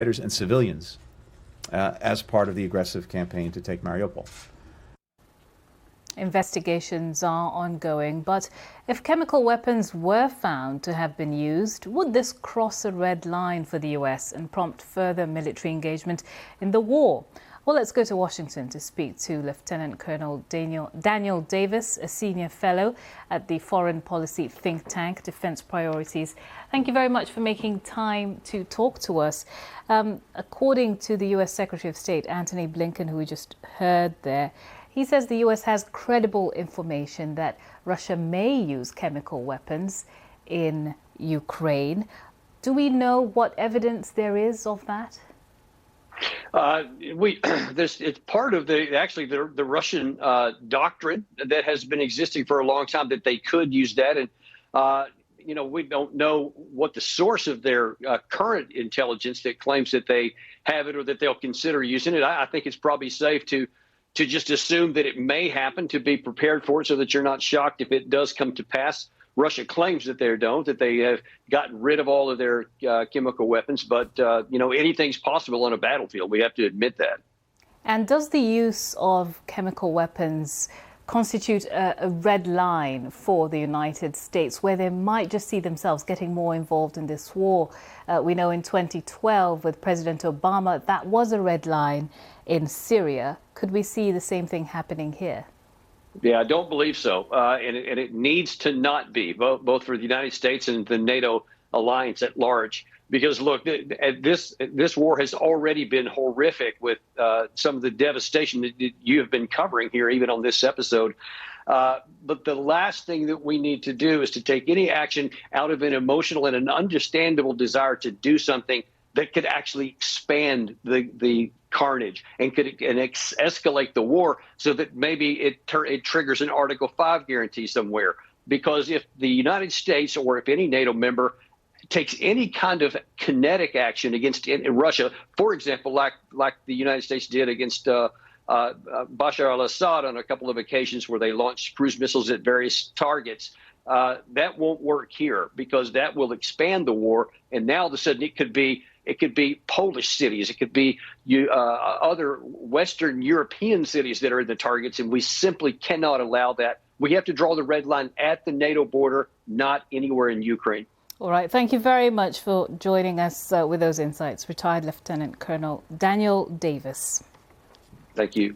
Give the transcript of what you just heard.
and civilians as part of the aggressive campaign to take Mariupol. Investigations are ongoing, but if chemical weapons were found to have been used, would this cross a red line for the US and prompt further military engagement in the war? Well, let's go to Washington to speak to Lieutenant Colonel Daniel Davis, a senior fellow at the foreign policy think tank Defense Priorities. Thank you very much for making time to talk to us. According to the US Secretary of State, Antony Blinken, who we just heard there, he says the US has credible information that Russia may use chemical weapons in Ukraine. Do we know what evidence there is of that? It's part of the Russian doctrine that has been existing for a long time that they could use that. And, we don't know what the source of their current intelligence that claims that they have it or that they'll consider using it. I think it's probably safe to just assume that it may happen, to be prepared for it so that you're not shocked if it does come to pass. Russia claims that that they have gotten rid of all of their chemical weapons. But, anything's possible on a battlefield. We have to admit that. And does the use of chemical weapons constitute a red line for the United States, where they might just see themselves getting more involved in this war? We know in 2012 with President Obama, that was a red line in Syria. Could we see the same thing happening here? Yeah, I don't believe so. And it needs to not be, both for the United States and the NATO alliance at large. Because, look, this war has already been horrific with some of the devastation that you have been covering here, even on this episode. But the last thing that we need to do is to take any action out of an emotional and an understandable desire to do something that could actually expand the carnage and escalate the war, so that maybe it triggers an Article 5 guarantee somewhere. Because if the United States or if any NATO member takes any kind of kinetic action against Russia, for example, like the United States did against Bashar al-Assad on a couple of occasions where they launched cruise missiles at various targets, that won't work here, because that will expand the war. And now all of a sudden it could be Polish cities, it could be other Western European cities that are the targets, and we simply cannot allow that. We have to draw the red line at the NATO border, not anywhere in Ukraine. All right. Thank you very much for joining us with those insights. Retired Lieutenant Colonel Daniel Davis. Thank you.